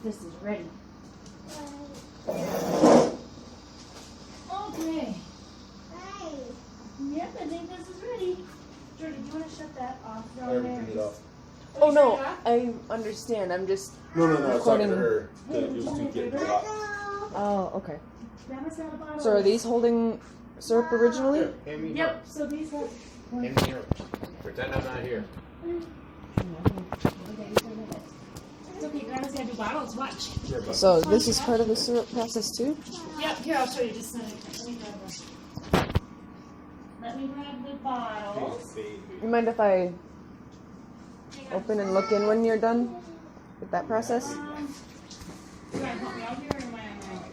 this is ready. Okay. Yep, I think this is ready. Jordan, do you want to shut that off down there? Everything it off. Oh no, I understand. I'm just No, I was talking recording. to her. It was too getting hot. Oh, okay. Grandma's got a bottle. So are these holding syrup originally? Hand me Yep, so these have... Hand me yours. Pretend I'm not here. It's okay, Grandma's got 2 bottles, watch. So this is part of the syrup process too? Yep, here, I'll show you just a minute. Let me grab the bottles. You mind if I open and look in when you're done with that process? You gotta help me out here, or am I on my own?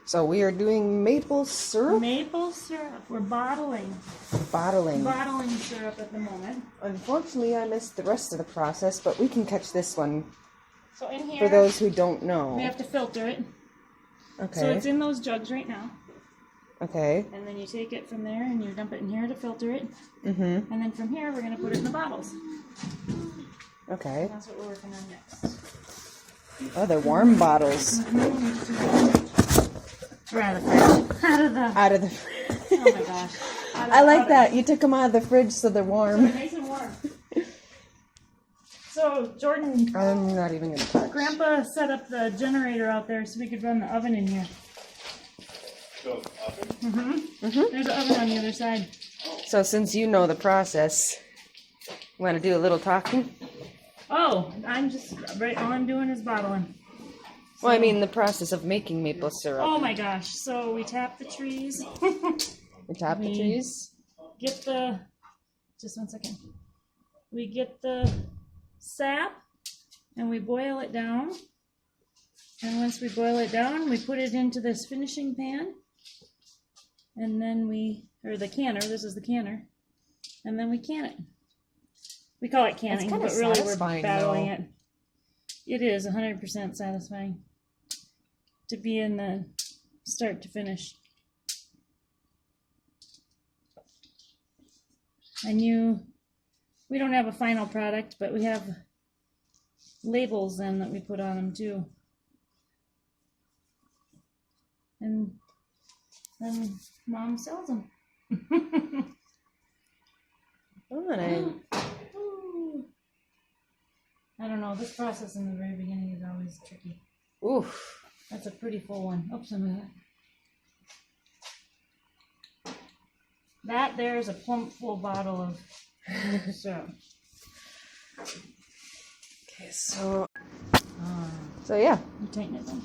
So we are doing maple syrup? Maple syrup. We're bottling. Bottling. Bottling syrup at the moment. Unfortunately, I missed the rest of the process, but we can catch this one So in here, for those who don't know. we have to filter it. Okay. So it's in those jugs right now. Okay. And then you take it from there and you dump it in here to filter it. Mm-hmm. And then from here, we're going to put it in the bottles. Okay. That's what we're working on next. Oh, they're warm bottles. We're out of the fridge. Out of the Oh my gosh. I like that. You took them out of the fridge so they're warm. Nice and warm. So, Jordan, I'm not even going to touch. Grandpa set up the generator out there so we could run the oven in here. So, oven? There's an oven on the other side. So since you know the process, you want to do a little talking? Oh, I'm just, right, all I'm doing is bottling. Well, I mean the process of making maple syrup. Oh my gosh. So we tap the trees. We tap the trees. Get the, just 1 second. We get the sap and we boil it down. And once we boil it down, we put it into this finishing pan. And then or the canner, this is the canner. And then we can it. We call it canning, kinda but really we're satisfying, battling though. it. It is 100% satisfying to be in the start to finish. And we don't have a final product, but we have labels then that we put on them too. And then Mom sells them. Oh, and I don't know, this process in the very beginning is always tricky. oof. That's a pretty full one. Oops, some of that. That there's a plump full bottle of syrup. Okay, so yeah, You tighten it then.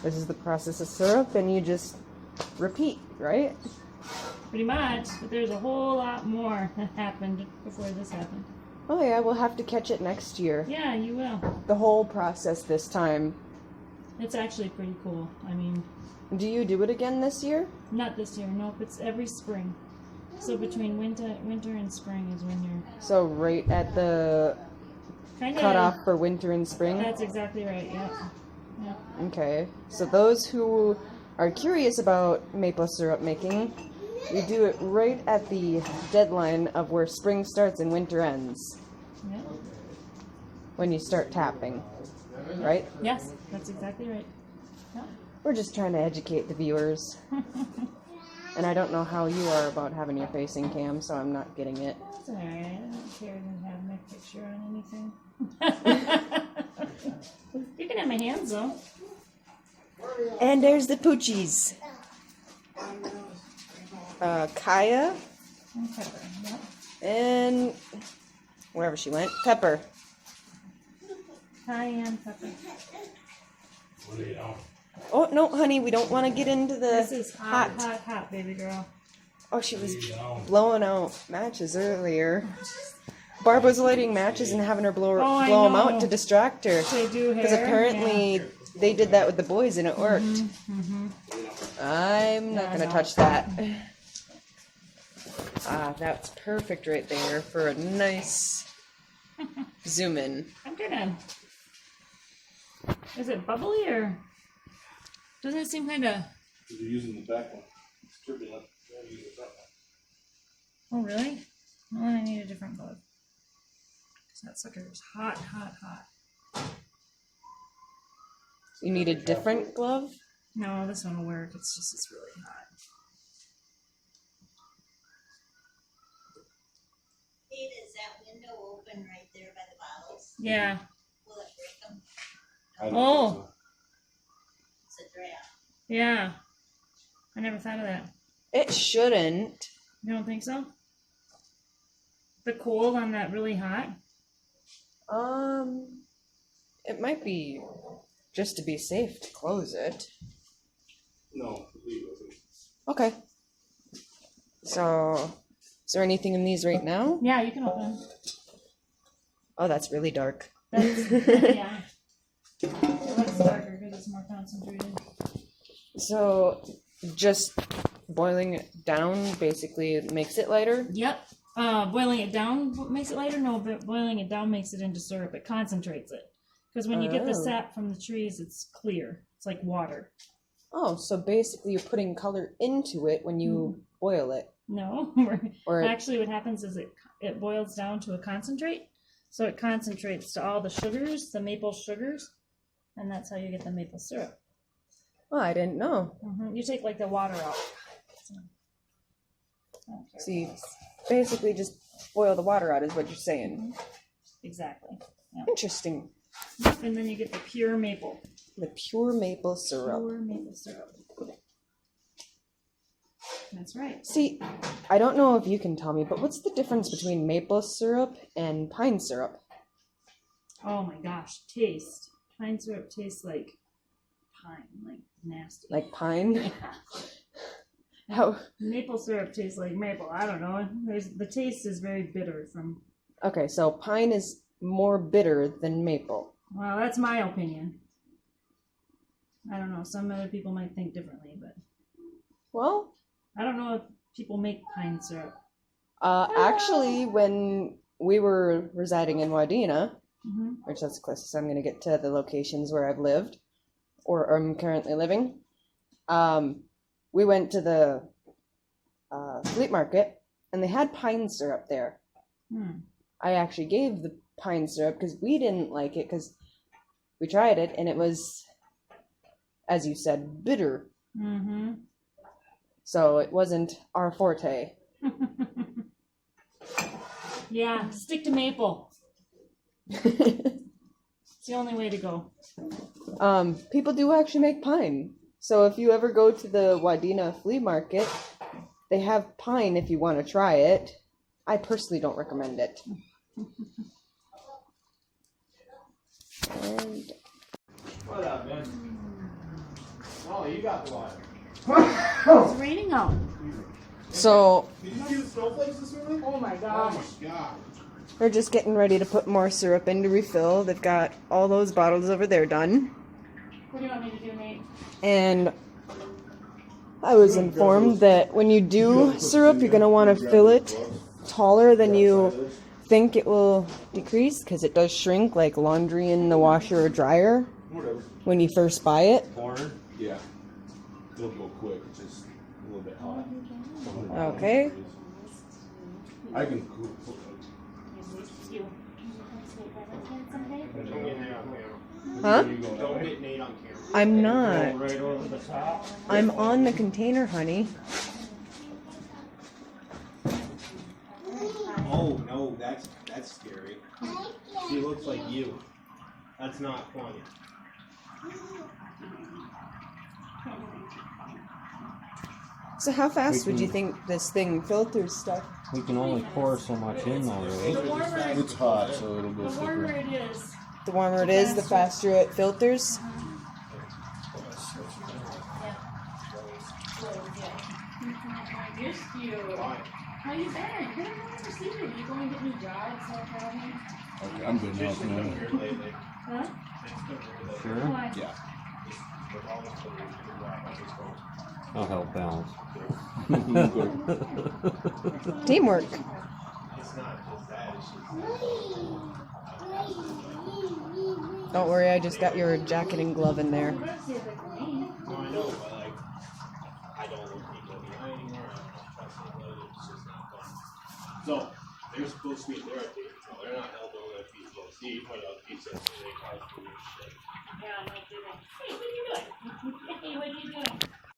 this is the process of syrup, and you just repeat, right? Pretty much, but there's a whole lot more that happened before this happened. Oh yeah, we'll have to catch it next year. Yeah, you will. The whole process this time. It's actually pretty cool. I mean, Do you do it again this year? not this year. Nope, it's every spring. So between winter and spring is when you're So right at the kind cutoff for winter and spring? That's exactly right. Yeah. Yeah. Okay, so those who are curious about maple syrup making, you do it right at the deadline of where spring starts and winter ends, Yeah. when you start tapping, right? Yes, that's exactly right. Yeah. We're just trying to educate the viewers. And I don't know how you are about having your facing cam, so I'm not getting it. That's all right. I don't care to have my picture on anything. You can have my hands though. And there's the poochies. Kaya And pepper. Yep. and wherever she went, Pepper. Cayenne pepper. Oh no, honey, we don't want to get into the This is hot, baby girl. Oh, she was blowing out matches earlier. Barb was lighting matches and having her blow I them know. out to distract her. They do hair. Because apparently they did that with the boys and it worked. I'm not going to touch that. That's perfect right there for a nice zoom in. I'm gonna. Is it bubbly or doesn't it seem kind of? You're using the back one. It's turbulent. You use the front one. Oh really? Well, I need a different bug. That sucker is hot, hot, hot. You need a different glove? No, this one will work. It's just, it's really hot. Dave, is that window open right there by the bottles? Yeah. Will it break them? I don't Oh. think It's a draft. Yeah. I never thought of that. It shouldn't. You don't think so? The cold on that really hot? It might be just to be safe to close it. so. No, leave it. Okay. So, is there anything in these right now? Yeah, you can open them. Oh, that's really dark. That's, yeah. It looks darker because it's more concentrated. So, just boiling it down basically makes it lighter? Yep. Boiling it down makes it lighter? No, but boiling it down makes it into syrup. It concentrates it. Because when you get the Oh. sap from the trees, it's clear. It's like water. Oh, so basically you're putting color into it when you boil it. No. Or Actually, what happens is it boils down to a concentrate. So it concentrates to all the sugars, the maple sugars, and that's how you get the maple syrup. oh, I didn't know. You take like the water out. Okay. So you basically just boil the water out is what you're saying. Exactly. Interesting. And then you get the pure maple. The pure maple syrup. Pure maple syrup. That's right. See, I don't know if you can tell me, but what's the difference between maple syrup and pine syrup? Oh my gosh, taste. Pine syrup tastes like pine, like nasty. Like pine? How? Maple syrup tastes like maple. I don't know. The taste is very bitter from. Okay, so pine is more bitter than maple. Well, that's my opinion. I don't know. Some other people might think differently, but Well, I don't know if people make pine syrup. actually, when we were residing in Wadena, Mm-hmm. which that's the closest I'm going to get to the locations where I've lived, or I'm currently living, we went to the flea market, and they had pine syrup there. I actually gave the pine syrup because we didn't like it because we tried it, and it was, as you said, bitter. Mm-hmm. So it wasn't our forte. Yeah, stick to maple. It's the only way to go. People do actually make pine. So if you ever go to the Wadena flea market, they have pine if you want to try it. I personally don't recommend it. And What up, man? Oh, you got the water. It's raining out. so Did you see the snowflakes this morning? Oh my Oh gosh. my god. they're just getting ready to put more syrup in to refill. They've got all those bottles over there done. What do you want me to do, Nate? And I was informed that when you do syrup, you're going to want to fill it taller than you think it will decrease, because it does shrink like laundry in the washer or dryer Whatever. when you first buy it. Corner? Yeah. It'll go quick. It's just a little bit hot. Okay. I can cool. Huh? Don't get Nate on camera. I'm not. Right over the top. I'm on the container, honey. Oh no, that's scary. She looks like you. That's not funny. So how fast would you think this thing filters stuff? We can only pour so much in though, right? The warmer, It's hot, so it'll go the warmer quicker. it is. The warmer it is, the faster it filters. Missed you. How you been? Good, I never seen you. You going to get new jobs? No problem. Okay, I'm good now. Huh? Sure. Why? Yeah. I'll help balance. Teamwork. It's not just that, it's just Don't worry, I just got your jacket and glove in there. Let's see if it's clean. no, I know, but like I don't look people behind anymore. I don't trust anybody. It's just not fun. So they're supposed to be there at the they're not held over he says they cause pollution.